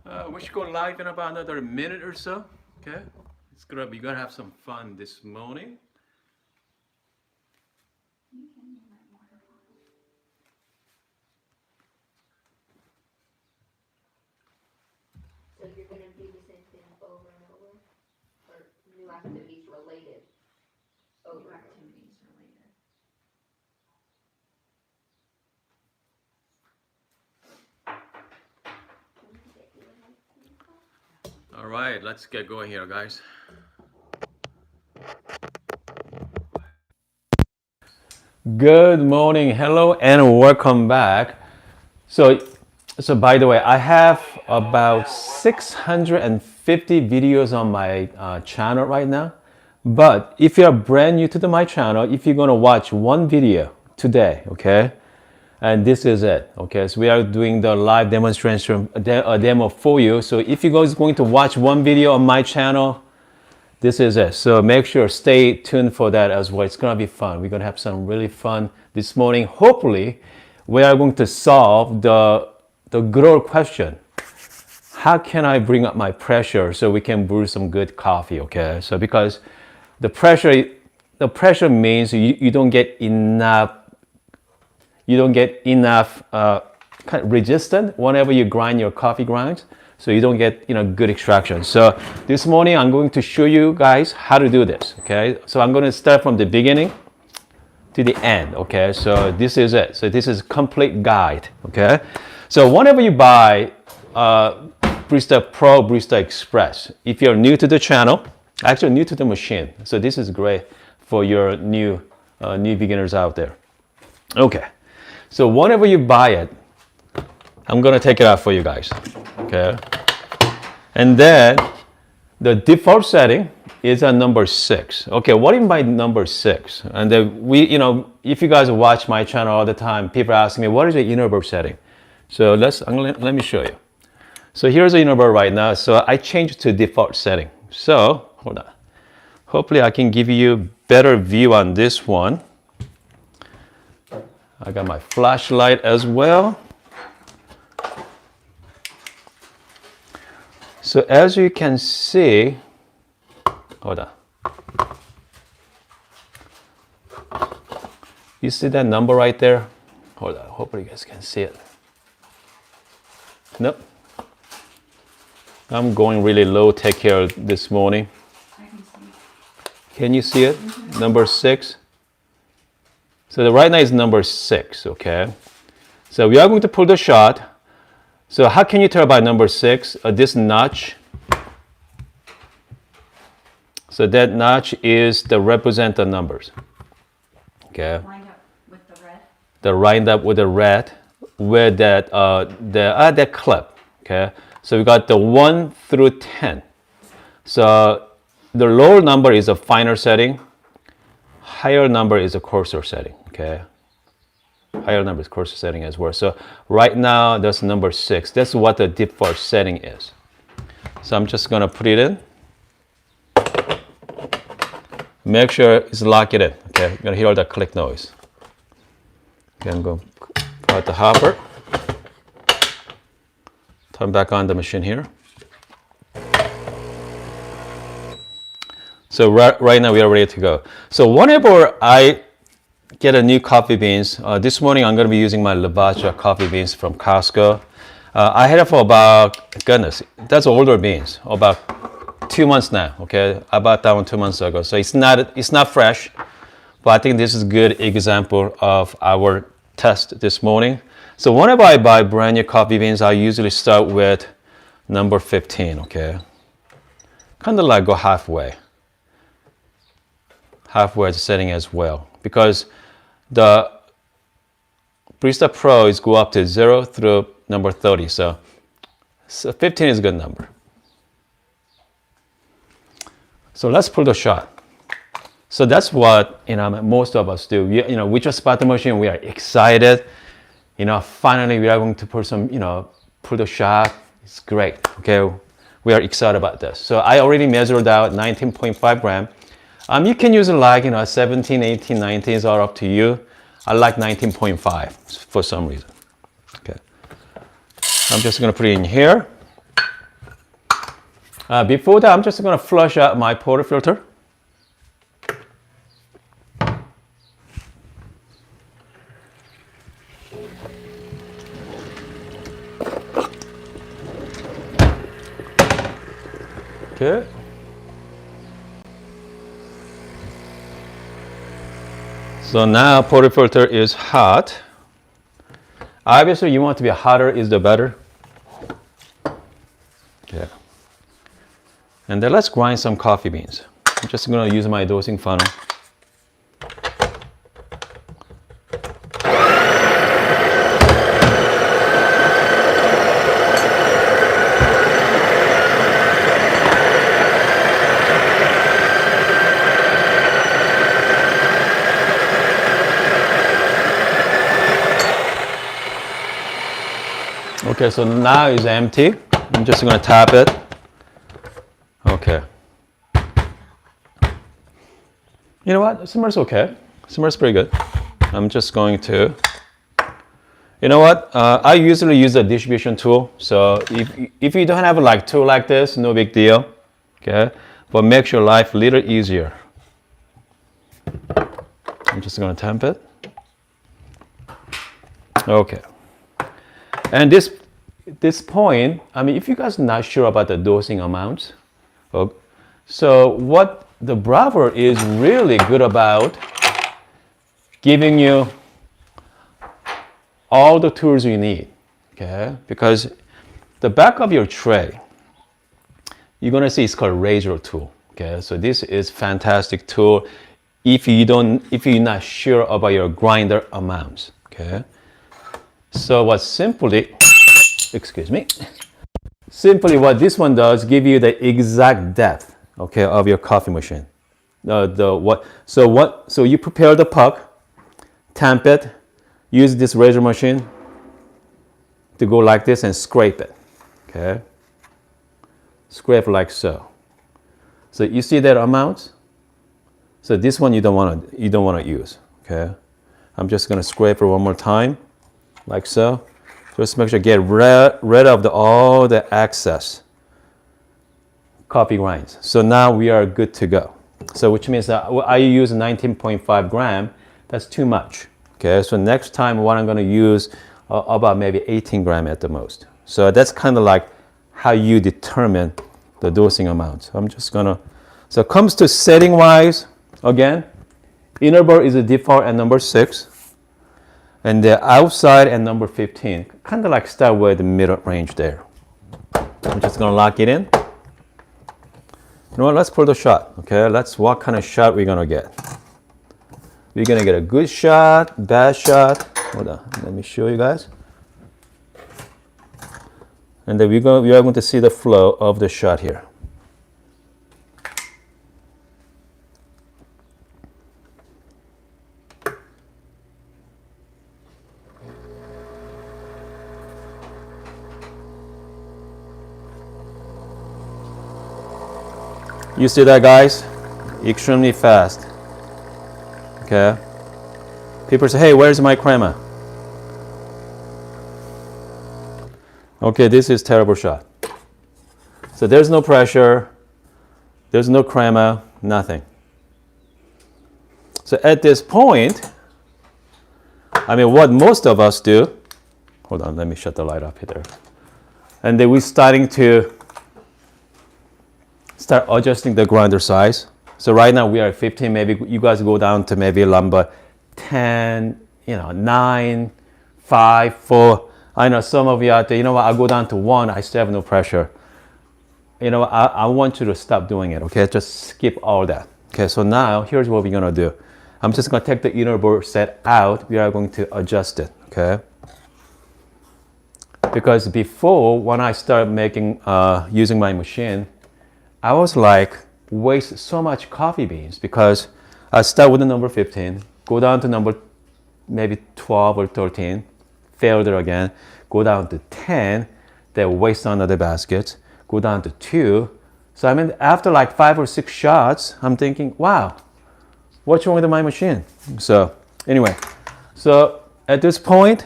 We should go live in about another minute or so. Okay, we're gonna have some fun this morning. So you're going to do the same thing over and over? Or new activities related over and over? Activities related. All right, let's get going here, guys. Good morning, hello, and welcome back. So, by the way, I have about 650 videos on my channel right now. But if you're brand new to my channel, if you're gonna watch one video today, okay, and this is it, okay. So we are doing the live demonstration, a demo for you. So if you guys going to watch one video on my channel, this is it. So make sure stay tuned for that as well. It's gonna be fun. We're gonna have some really fun this morning. Hopefully, we are going to solve the good old question. How can I bring up my pressure so we can brew some good coffee? Okay. So because the pressure means you don't get enough. You don't get enough kind of resistance whenever you grind your coffee grounds. So you don't get good extraction. So this morning I'm going to show you guys how to do this. Okay, so I'm going to start from the beginning to the end. Okay, so this is it. So this is complete guide. Okay, so whenever you buy Barista Pro, Barista Express, if you're new to the channel, actually new to the machine, so this is great for your new beginners out there. Okay, so whenever you buy it, I'm gonna take it out for you guys, okay? And then the default setting is at number 6. Okay, what do you mean by number 6? And then if you guys watch my channel all the time, people ask me, what is the inner bird setting? So let me show you. So here's the inner bird right now. So I changed to default setting. So hold on. Hopefully I can give you better view on this one. I got my flashlight as well. So as you can see, hold on. You see that number right there? Hold on, hopefully you guys can see it. Nope. I'm going really low tech here this morning. I can see. Can you see it? Number 6. So right now is number 6, okay? So we are going to pull the shot. So how can you tell by number 6? This notch. So that notch is the represent the numbers. Okay. Lined up with the red. The lined up with the red with that clip. Okay. So we got the 1 through 10. So the lower number is a finer setting. Higher number is a coarser setting. Okay. Higher number is coarser setting as well. So right now that's number 6. That's what the default setting is. So I'm just gonna put it in. Make sure it's lock it in. Okay, you're gonna hear all that click noise. Okay, I'm gonna pull out the hopper. Turn back on the machine here. So right now we are ready to go. So whenever I get a new coffee beans, this morning I'm gonna be using my Lavazza coffee beans from Costco. I had it for about, goodness, that's older beans, about 2 months now, okay? I bought that one 2 months ago. So it's not fresh, but I think this is a good example of our test this morning. So whenever I buy brand new coffee beans, I usually start with number 15, okay? Kind of like go halfway. Halfway setting as well. Because the Barista Pro is go up to 0 through number 30. So 15 is a good number. So let's pull the shot. So that's what most of us do. We just bought the machine. We are excited. Finally we are going to put pull the shot. It's great. Okay, we are excited about this. So I already measured out 19.5 gram. You can use it like 17, 18, 19 is all up to you. I like 19.5 for some reason. Okay, I'm just gonna put it in here. Before that, I'm just going to flush out my portafilter. Okay. So now portafilter is hot. Obviously, you want it to be hotter is the better. Okay. And then let's grind some coffee beans. I'm just going to use my dosing funnel. Okay, so now it's empty. I'm just going to tap it. Okay. You know what? It smells okay. It smells pretty good. I'm just going to, you know what? I usually use a distribution tool. So if you don't have like tool like this, no big deal. Okay. But makes your life a little easier. I'm just going to temp it. Okay. And this point, I mean, if you guys are not sure about the dosing amounts, so what the Breville is really good about giving you all the tools you need, okay? Because the back of your tray, you're gonna see it's called razor tool, okay? So this is fantastic tool if you're not sure about your grinder amounts, okay? So simply what this one does, give you the exact depth, okay, of your coffee machine. So you prepare the puck, tamp it, use this razor machine to go like this and scrape it, okay? Scrape like so. So you see that amount? So this one you don't want to use, okay? I'm just going to scrape it one more time, like so. Just make sure get rid of all the excess coffee grinds. So now we are good to go. So which means that I use 19.5 gram. That's too much. Okay, so next time what I'm going to use about maybe 18 gram at the most. So that's kind of like how you determine the dosing amount. So I'm just going to, so it comes to setting wise, again, inner bar is a default at number 6. And the outside at number 15, kind of like start with the middle range there. I'm just gonna lock it in. You know what, let's pour the shot, okay? What kind of shot we're gonna get. We're gonna get a good shot, bad shot. Hold on, let me show you guys. And then we are going to see the flow of the shot here. You see that, guys? Extremely fast. Okay. People say, hey, where's my crema? Okay, this is terrible shot. So there's no pressure, there's no crema, nothing. So at this point, I mean, what most of us do, hold on, let me shut the light up here. And then we're starting to start adjusting the grinder size. So right now we are at 15, maybe you guys go down to maybe number 10, 9, 5, 4. I know some of you out there, you know what, I go down to 1, I still have no pressure. You know, I want you to stop doing it, okay? Just skip all that. Okay, so now here's what we're gonna do. I'm just gonna take the inner board set out. We are going to adjust it, okay? Because before, when I started using my machine, I was like, waste so much coffee beans because I start with the number 15, go down to number maybe 12 or 13, fail there again, go down to 10, then waste another basket, go down to 2. So I mean, after like 5 or 6 shots, I'm thinking, wow, what's wrong with my machine? So anyway, so at this point,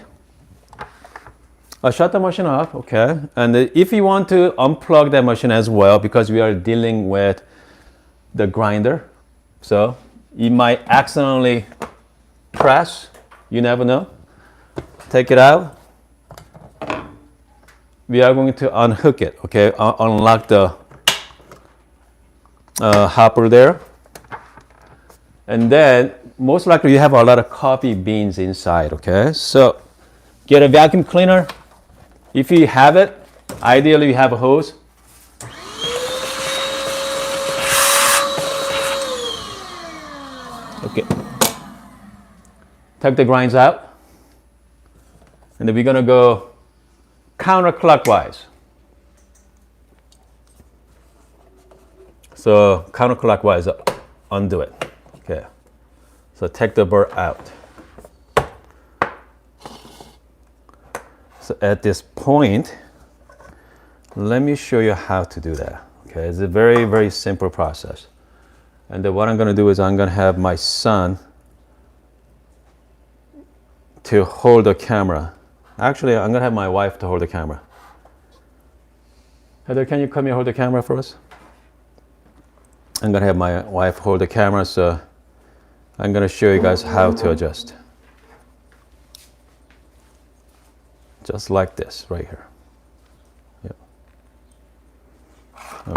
Shut the machine off, okay. And if you want to unplug that machine as well, because we are dealing with the grinder, so you might accidentally press, you never know. Take it out. We are going to unhook it, okay. Unlock the hopper there. And then most likely you have a lot of coffee beans inside, okay. So get a vacuum cleaner. If you have it, ideally you have a hose. Okay. Take the grinds out. And then we're gonna go counterclockwise. So counterclockwise, undo it. Okay. So take the burr out. So at this point, let me show you how to do that. Okay, it's a very, very simple process. And then what I'm gonna do is I'm gonna have my son to hold the camera. Actually, I'm gonna have my wife to hold the camera. Heather, can you come here hold the camera for us? I'm gonna have my wife hold the camera, so I'm gonna show you guys how to adjust. Just like this, right here. Yep.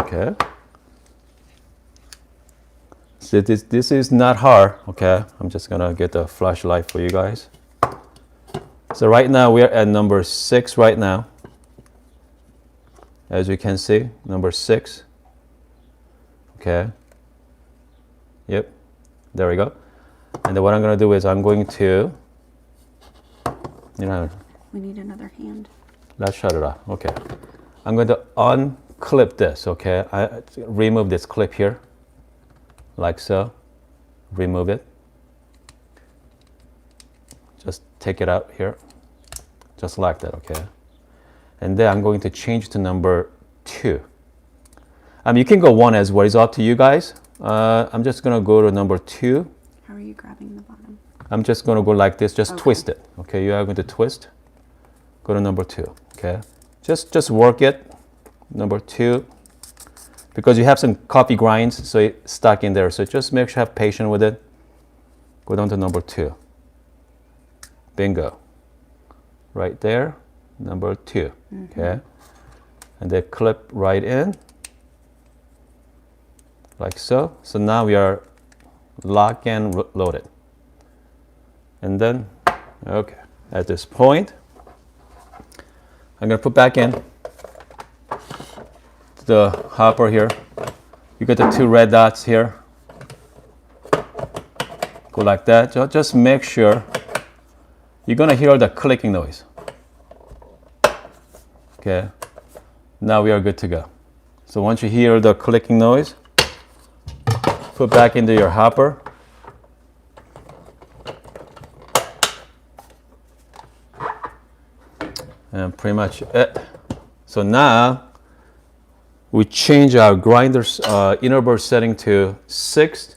Okay. So this is not hard, okay? I'm just gonna get the flashlight for you guys. So right now we're at number 6 right now. As you can see, number 6. Okay. Yep. There we go. And then what I'm gonna do is I'm going to, We need another hand. let's shut it off. Okay. I'm going to unclip this, okay? I remove this clip here, like so. Remove it. Just take it out here, just like that, okay? And then I'm going to change to number 2. You can go 1 as well, it's up to you guys. I'm just gonna go to number 2. How are you grabbing the bottom? I'm just gonna go like this, just Okay. twist it, okay? You are going to twist. Go to number 2, okay? Just work it, number 2, because you have some coffee grinds, so it's stuck in there. So just make sure you have patience with it. Go down to number 2. Bingo. Right there, number 2, okay? And then clip right in, like so. So now we are lock and loaded. And then, okay, at this point, I'm gonna put back in the hopper here. You get the 2 red dots here. Go like that. Just make sure you're gonna hear the clicking noise. Okay. Now we are good to go. So once you hear the clicking noise, put back into your hopper. And pretty much it. So now we change our grinder's inner burr setting to 6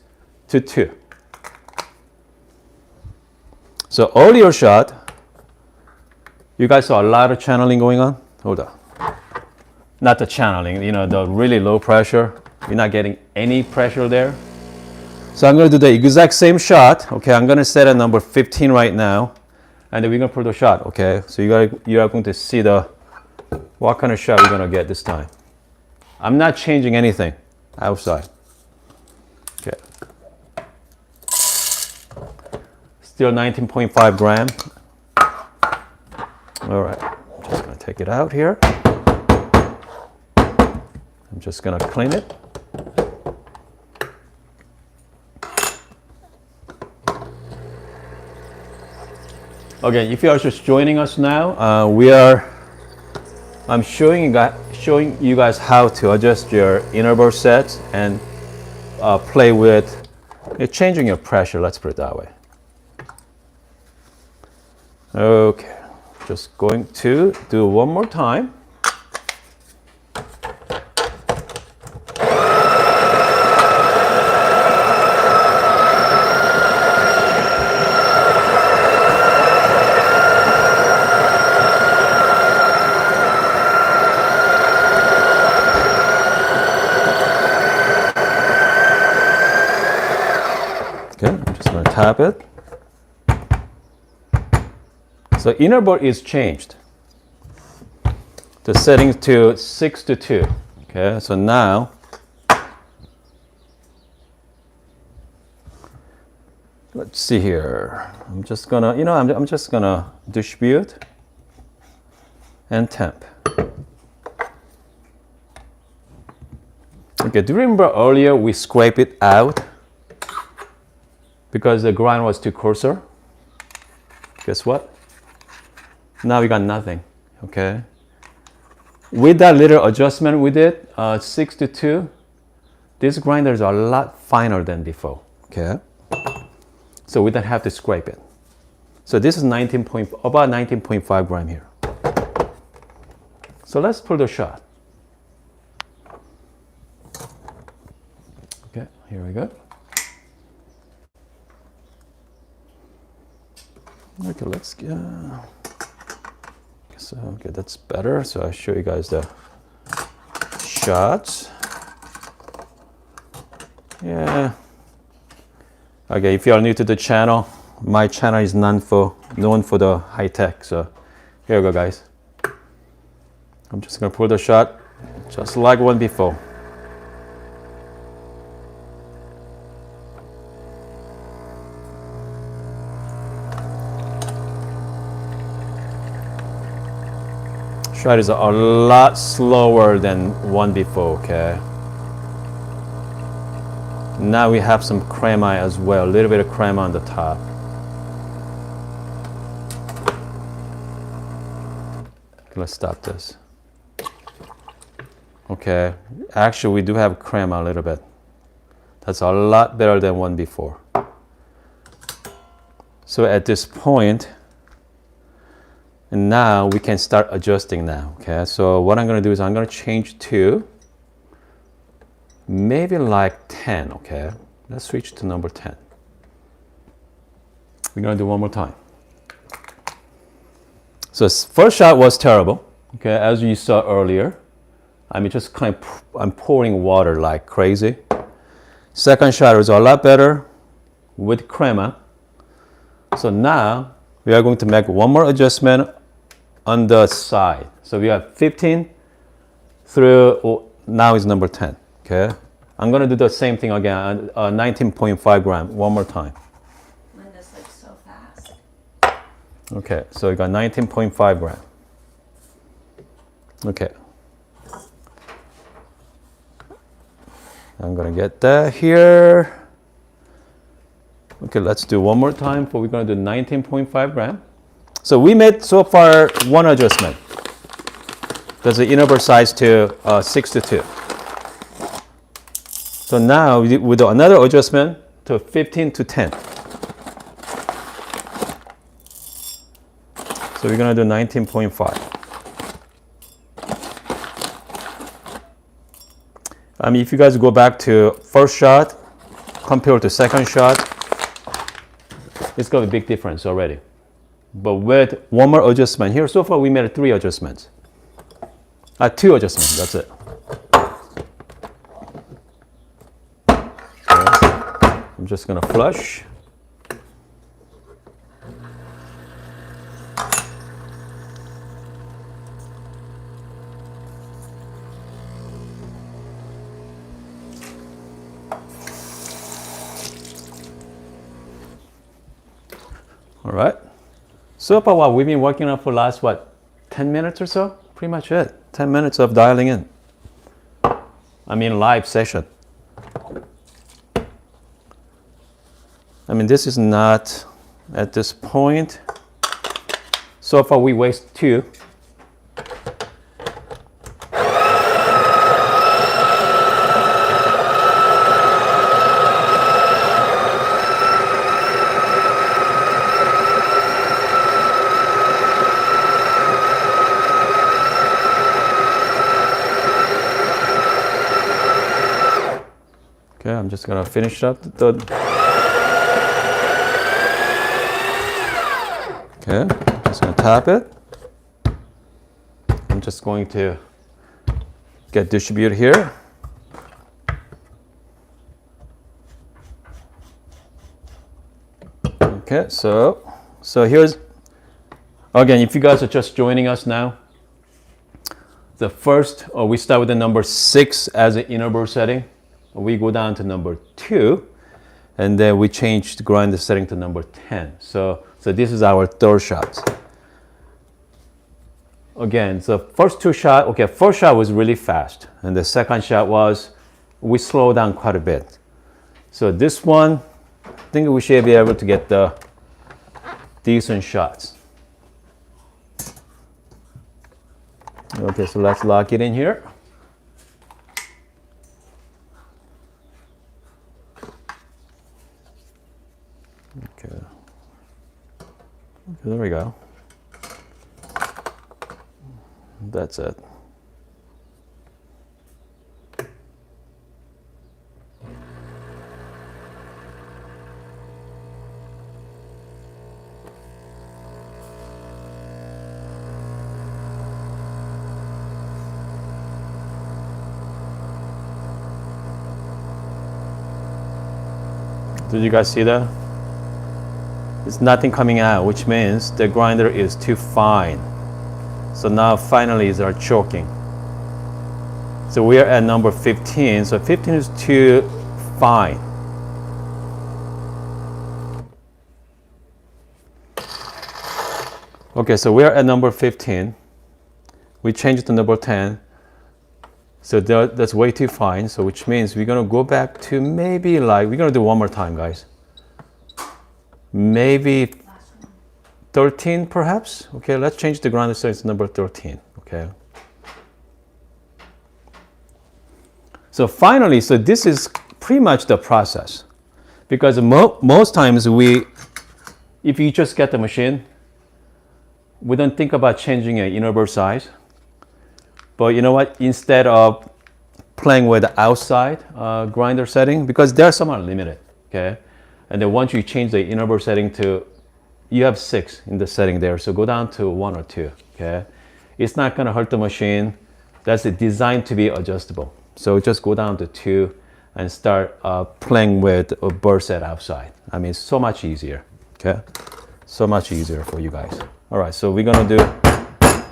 to 2. So earlier shot, you guys saw a lot of channeling going on. Hold on. Not the channeling, the really low pressure. You're not getting any pressure there. So I'm going to do the exact same shot. Okay, I'm going to set at number 15 right now. And then we're going to put the shot, okay? So you are going to see what kind of shot we're going to get this time. I'm not changing anything outside. Okay. Still 19.5 gram. All right, I'm just going to take it out here. I'm just going to clean it. Again, if you are just joining us now, I'm showing you guys how to adjust your inner burr sets and play with changing your pressure. Let's put it that way. Okay, just going to do one more time. tap it. So inner board is changed. The settings to 6 to 2. Okay, so now let's see here. I'm just gonna, I'm just gonna distribute and temp. Okay, do you remember earlier we scraped it out because the grind was too coarser? Guess what? Now we got nothing, okay? With that little adjustment we did, 6 to 2, these grinders are a lot finer than before, okay? So we don't have to scrape it. So this is about 19.5 gram here. So let's pull the shot. Okay, here we go. Okay, let's get. So okay, that's better. So I'll show you guys the shots. Yeah. Okay, if you are new to the channel, my channel is known for the high tech. So here we go, guys. I'm just gonna pour the shot, just like one before. Shot is a lot slower than one before, okay? Now we have some crema as well, a little bit of crema on the top. Okay, let's stop this. Okay, actually we do have crema a little bit. That's a lot better than one before. So at this point, and now we can start adjusting now, okay? So what I'm gonna do is I'm gonna change to maybe like 10, okay? Let's switch to number 10. We're gonna do one more time. So first shot was terrible, okay? As you saw earlier. I mean, just kind of, I'm pouring water like crazy. Second shot was a lot better with crema. So now we are going to make one more adjustment on the side. So we have 15 through, now is number 10, okay? I'm gonna do the same thing again, 19.5 gram, one more time. Linda's like so fast. Okay, so we got 19.5 gram. Okay. I'm gonna get that here. Okay, let's do one more time. We're gonna do 19.5 gram. So we made so far one adjustment. That's the inner board size to 6 to 2. So now we do another adjustment to 15 to 10. So we're gonna do 19.5. I mean, if you guys go back to first shot compared to second shot, it's got a big difference already. But with one more adjustment here, so far we made 3 adjustments. 2 adjustments, that's it. Okay. I'm just gonna flush. All right. So far, what we've been working on for the last, 10 minutes or so? Pretty much it. 10 minutes of dialing in. I mean, live session. I mean, this is not, at this point, so far we waste 2. Okay, I'm just gonna finish up the. Okay, just gonna tap it. I'm just going to get distributed here. Okay, so here's, again, if you guys are just joining us now, the first, we start with the number 6 as an inner burr setting. We go down to number 2, and then we change the grinder setting to number 10. So this is our third shot. Again, the first two shots, okay, first shot was really fast, and the second shot was, we slow down quite a bit. So this one, I think we should be able to get the decent shots. Okay, so let's lock it in here. Okay, there we go. That's it. Did you guys see that? It's nothing coming out, which means the grinder is too fine. So now finally is our choking. So we are at number 15. So 15 is too fine. Okay, so we are at number 15. We changed to number 10. So that's way too fine. So which means we're gonna go back to maybe like, we're gonna do one more time, guys. Maybe 13 perhaps. Okay, let's change the grinder so it's number 13. Okay. So finally, so this is pretty much the process, because most times if you just get the machine, we don't think about changing an inner burr size. But you know what? Instead of playing with the outside grinder setting, because they're somewhat limited, okay? And then once you change the inner burr setting to, you have 6 in the setting there, so go down to 1 or 2, okay? It's not gonna hurt the machine. That's designed to be adjustable. So just go down to 2 and start playing with a burr set outside. I mean, it's so much easier, okay? So much easier for you guys. All right, so we're gonna do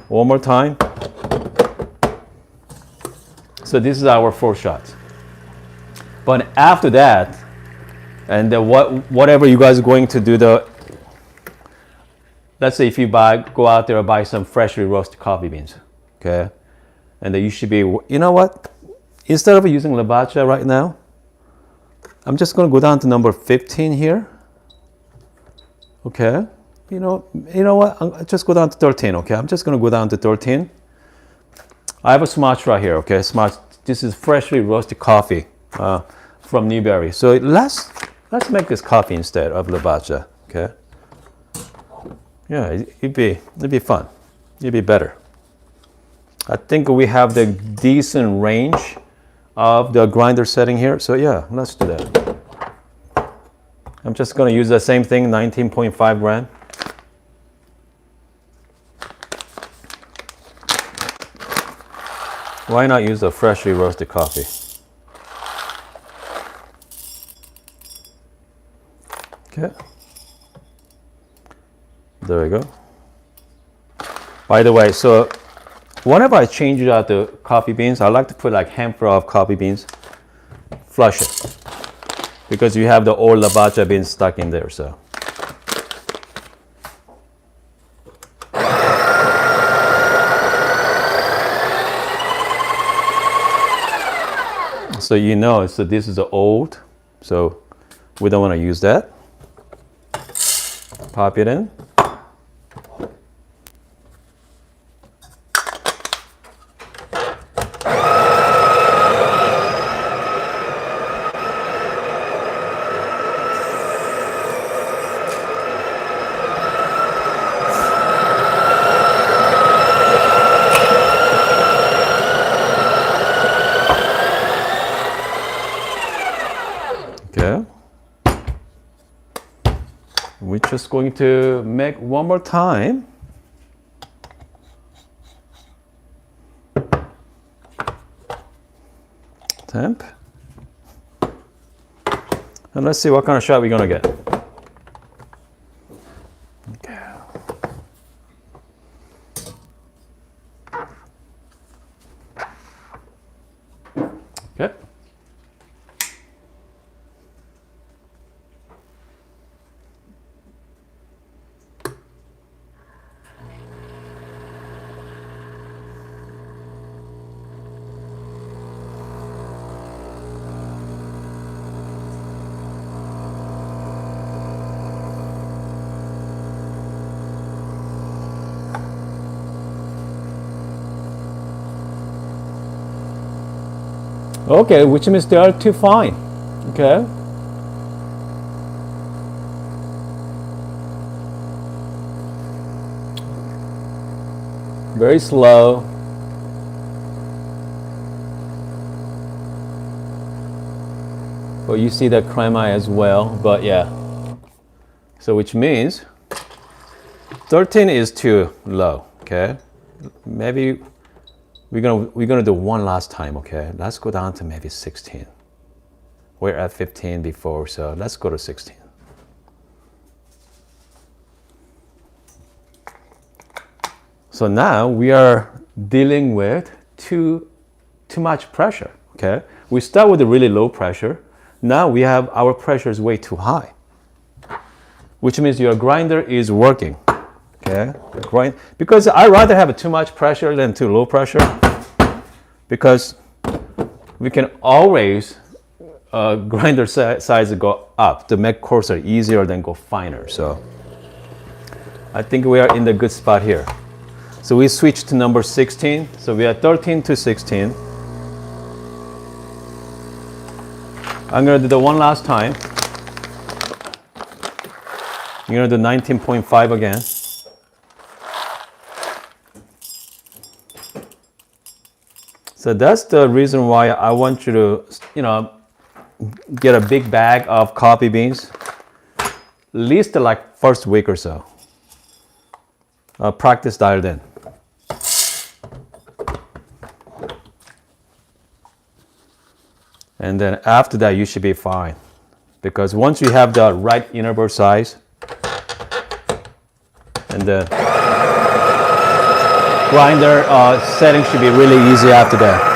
one more time. So this is our 4 shots. But after that, and whatever you guys are going to do, let's say if you go out there and buy some freshly roasted coffee beans, okay? And then you should be, you know what? Instead of using Labacha right now, I'm just gonna go down to number 15 here, okay? You know what? I'll just go down to 13, okay? I'm just gonna go down to 13. I have a Smarts right here, okay? Smarts. This is freshly roasted coffee from Newberry. So let's make this coffee instead of Labacha, okay? Yeah, it'd be fun. It'd be better. I think we have the decent range of the grinder setting here. So yeah, let's do that. I'm just gonna use the same thing, 19.5 gram. Why not use a freshly roasted coffee? Okay. There we go. By the way, so whenever I change out the coffee beans, I like to put like handful of coffee beans, flush it, because you have the old Labacha beans stuck in there. So. So you know, so this is the old, so we don't want to use that. Pop it in. Okay. We're just going to make one more time. Temp. And let's see what kind of shot we're gonna get. Okay. Okay, which means they are too fine. Okay. Very slow. Well, you see the crema as well, but yeah. So which means 13 is too low. Okay. Maybe we're gonna do one last time. Okay. Let's go down to maybe 16. We're at 15 before, so let's go to 16. So now we are dealing with too much pressure. Okay, we start with a really low pressure. Now we have our pressure is way too high, which means your grinder is working. Okay, because I rather have too much pressure than too low pressure, because we can always grinder size go up to make coarser easier than go finer. So I think we are in the good spot here. So we switched to number 16. So we are 13 to 16. I'm going to do the one last time. I'm going to do 19.5 again. So that's the reason why I want you to, get a big bag of coffee beans, at least like first week or so. Practice dialed in. And then after that, you should be fine. Because once you have the right inner board size, and the grinder setting should be really easy after that.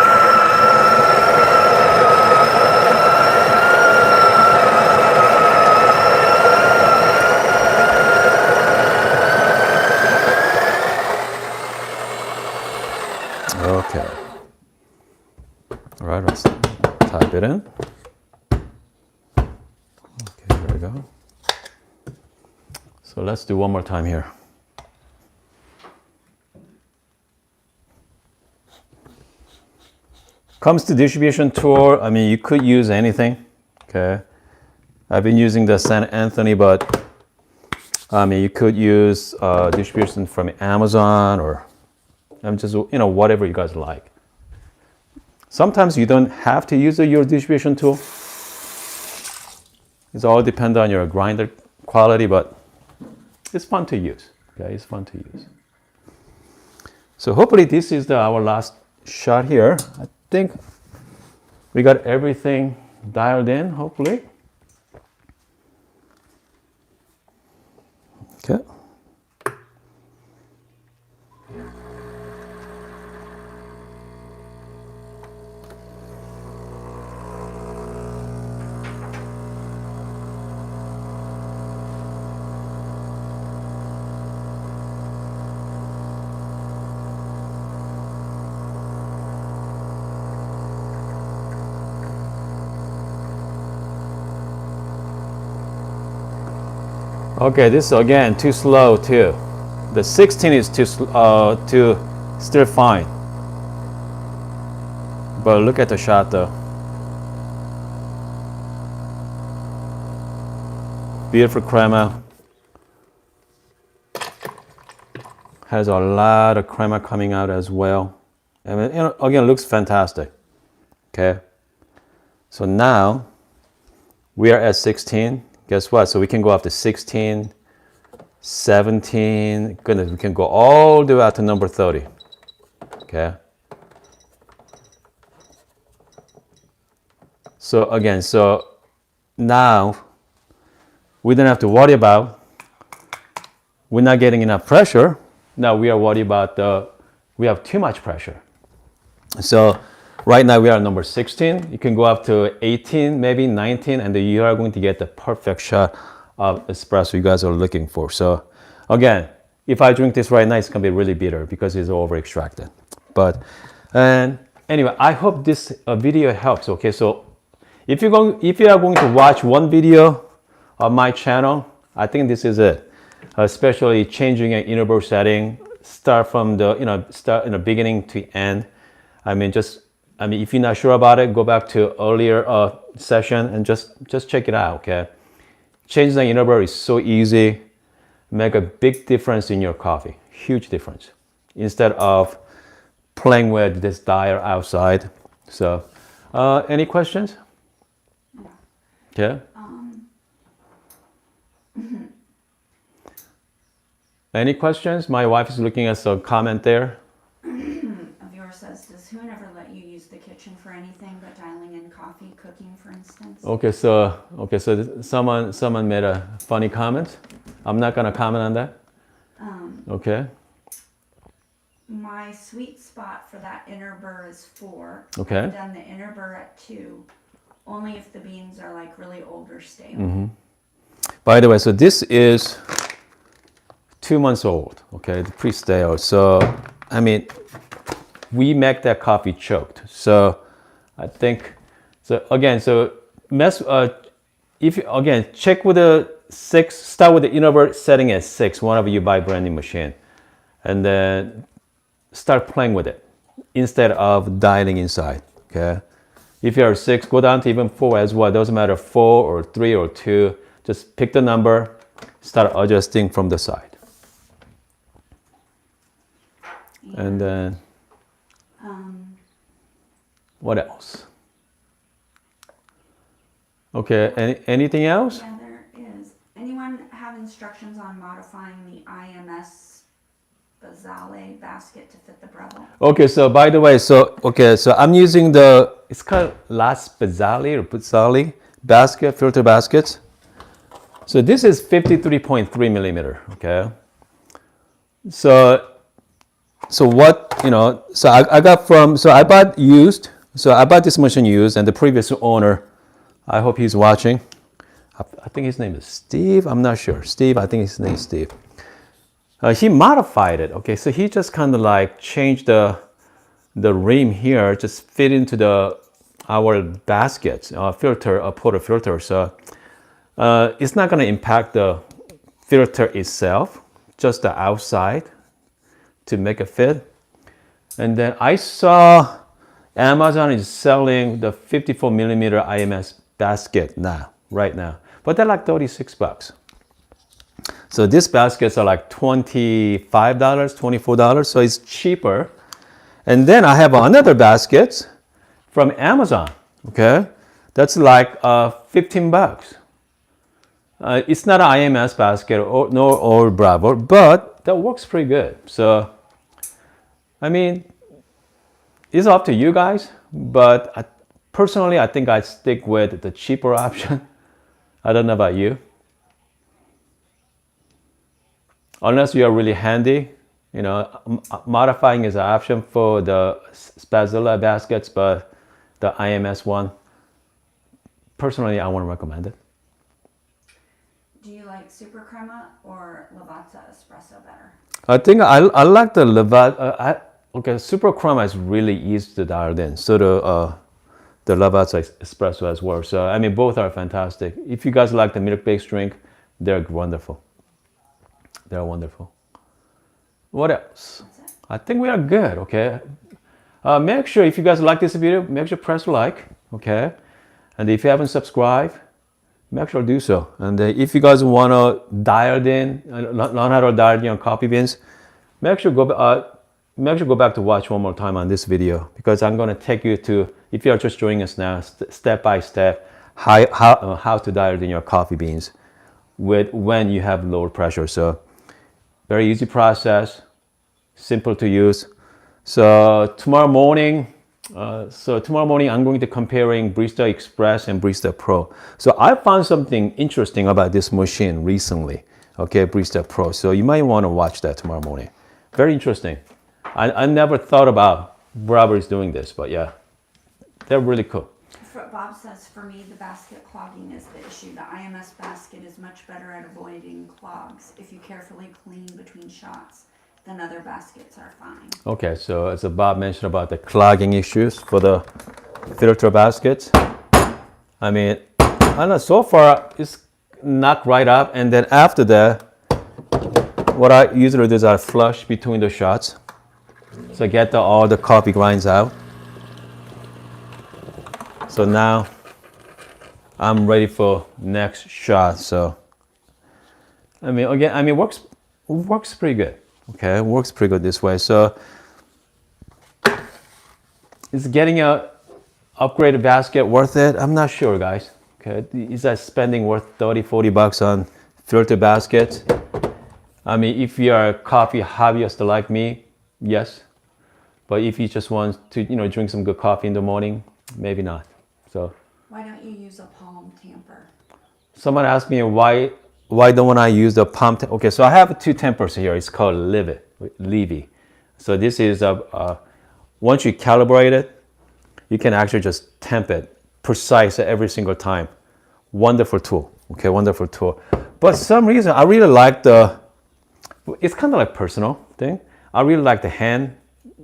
Okay. All right, let's type it in. Okay, here we go. So let's do one more time here. Comes to distribution tool, I mean, you could use anything. Okay. I've been using the St. Anthony, but I mean, you could use distribution from Amazon, or I'm just, whatever you guys like. Sometimes you don't have to use your distribution tool. It's all depend on your grinder quality, but it's fun to use. Okay, it's fun to use. So hopefully this is our last shot here. I think we got everything dialed in, hopefully. Okay. Okay, this is again too slow too. The 16 is too still fine. But look at the shot though. Beautiful crema. Has a lot of crema coming out as well. I mean, again, it looks fantastic. Okay. So now we are at 16. Guess what? So we can go up to 16, 17. Goodness, we can go all the way out to number 30. Okay. So again, so now we don't have to worry about we're not getting enough pressure. Now we are worried about we have too much pressure. So Right now we are number 16. You can go up to 18, maybe 19, and then you are going to get the perfect shot of espresso you guys are looking for. So again, if I drink this right now, it's gonna be really bitter because it's over extracted. But and anyway, I hope this video helps. Okay, so if you are going to watch one video of my channel, I think this is it. Especially changing an inner burr setting, start from the start in the beginning to end. I mean, if you're not sure about it, go back to earlier session and just check it out. Okay, changing the inner burr is so easy. Make a big difference in your coffee, huge difference. Instead of playing with this dial outside. So, any questions? Yeah. Any questions? My wife is looking at some comment there. A viewer says, does who never let you use the kitchen for anything but dialing in coffee, cooking, for instance? Okay, so someone made a funny comment. I'm not gonna comment on that. Okay. My sweet spot for that inner burr is 4. Okay. I've done the inner burr at 2, only if the beans are like really old or stale. Mm-hmm. By the way, so this is 2 months old. Okay, pre-stale. So I mean, we make that coffee choked. So I think so. Again, so if you again check with the 6. Start with the inner burr setting at 6. Whenever you buy a brand new machine, and then start playing with it instead of dialing inside. Okay, if you're 6, go down to even 4 as well. Doesn't matter 4 or 3 or 2. Just pick the number. Start adjusting from the side. Yeah. And then what else? Okay, anything else? Yeah, there is. Anyone have instructions on modifying the IMS Bazale basket to fit the Breville? Okay, so by the way, so I'm using it's called Las Bazale basket, filter baskets. So this is 53.3 millimeter, okay? So what, so I bought used. So I bought this machine used, and the previous owner, I hope he's watching. I think his name is Steve. I'm not sure. Steve, I think his name is Steve. He modified it. Okay, so he just kind of like changed the rim here, just fit into our baskets, porter filter. So it's not going to impact the filter itself, just the outside to make it fit. And then I saw Amazon is selling the 54 millimeter IMS basket right now, but they're like $36. So these baskets are like $25, $24, so it's cheaper. And then I have another basket from Amazon, okay? That's like $15. It's not an IMS basket or Breville, but that works pretty good. So, I mean, it's up to you guys, but personally, I think I'd stick with the cheaper option. I don't know about you. Unless you are really handy, modifying is an option for the spatula baskets, but the IMS one, personally, I wouldn't recommend it. Do you like Super Crema or Lavazza Espresso better? I think I like the Lavazza. Super Crema is really easy to dial in. So the Lavazza Espresso as well. So I mean, both are fantastic. If you guys like the milk-based drink, they're wonderful. They're wonderful. What else? I think we are good. Okay. Make sure if you guys like this video, make sure press like. Okay. And if you haven't subscribed, make sure to do so. And if you guys want to dial in, learn how to dial in your coffee beans, make sure go back to watch one more time on this video, because I'm going to take you to, if you are just joining us now, step by step how to dial in your coffee beans when you have lower pressure. So very easy process, simple to use. So tomorrow morning I'm going to comparing Barista Express and Barista Pro. So I found something interesting about this machine recently. Okay, Barista Pro. So you might want to watch that tomorrow morning. Very interesting. I never thought about Breville is doing this, but yeah, they're really cool. Bob says, for me, the basket clogging is the issue. The IMS basket is much better at avoiding clogs if you carefully clean between shots than other baskets are fine. Okay, so as Bob mentioned about the clogging issues for the filter baskets, I mean, I don't know, so far it's knocked right up, and then after that, what I usually do is I flush between the shots, so get all the coffee grinds out. So now I'm ready for next shot. So I mean, again, I mean, works pretty good. Okay, it works pretty good this way. So is getting a upgraded basket worth it? I'm not sure, guys. Okay, is that spending worth $30-40 on filter baskets? I mean, if you are a coffee hobbyist like me, yes. But if you just want to, drink some good coffee in the morning, maybe not. So why don't you use a palm tamper? Someone asked me why don't I use the palm? Okay, so I have 2 tempers here. It's called Levy. So this is once you calibrate it, you can actually just temp it precise every single time. Wonderful tool. Okay, wonderful tool. But some reason I really like it's kind of like personal thing. I really like the hand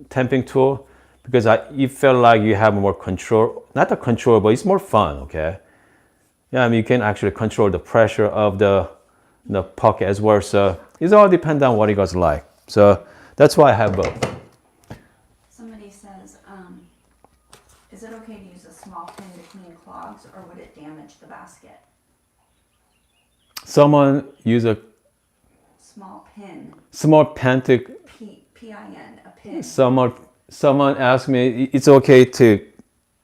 temping tool because you feel like you have more control. Not the control, but it's more fun. Okay. Yeah, I mean, you can actually control the pressure of the pocket as well. So it all depends on what you guys like. So that's why I have both. Somebody says, is it okay to use a small pin to clean clogs, or would it damage the basket? Someone use a small pin to P-I-N, a pin. Someone asked me, it's okay to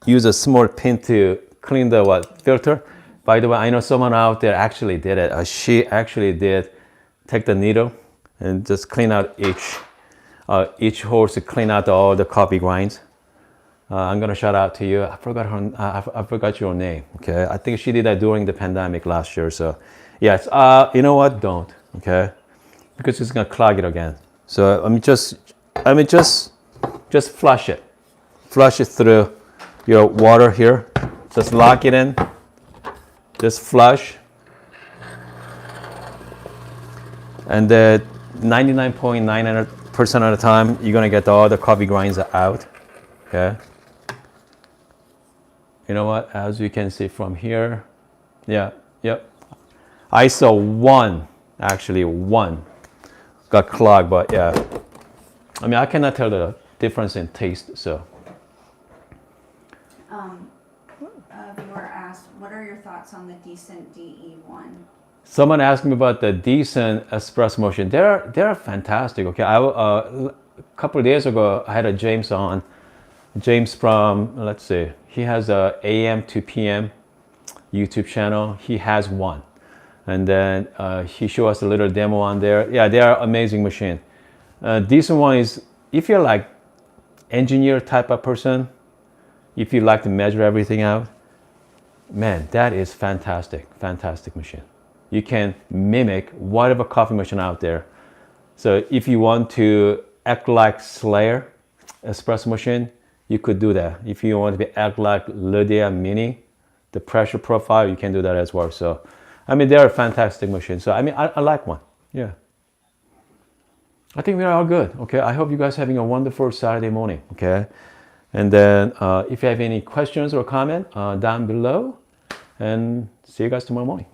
use a small pin to clean the filter. By the way, I know someone out there actually did it. She actually did take the needle and just clean out each hole to clean out all the coffee grinds. I'm gonna shout out to you. I forgot your name. Okay, I think she did that during the pandemic last year. So yes, you know what? Don't. Okay, because it's gonna clog it again. So just flush it. Flush it through your water here. Just lock it in. Just flush. And then 99.99% of the time, you're gonna get all the coffee grinds out. Okay. You know what? As you can see from here, yep. I saw one got clogged, but yeah. I mean, I cannot tell the difference in taste, so. A viewer asked, what are your thoughts on the Decent DE1? Someone asked me about the Decent espresso machine. They're fantastic. Okay, a couple of days ago, I had a James on. James from, let's see, he has a AM to PM YouTube channel. He has one, and then he showed us a little demo on there. Yeah, they are amazing machine. Decent one is if you're like engineer type of person, if you like to measure everything out, man, that is fantastic machine. You can mimic whatever coffee machine out there. So if you want to act like Slayer espresso machine, you could do that. If you want to act like Lydia Mini, the pressure profile, you can do that as well. So, I mean, they're a fantastic machine. So, I mean, I like one. Yeah. I think we are all good. Okay. I hope you guys are having a wonderful Saturday morning. Okay. And then if you have any questions or comment down below, and see you guys tomorrow morning.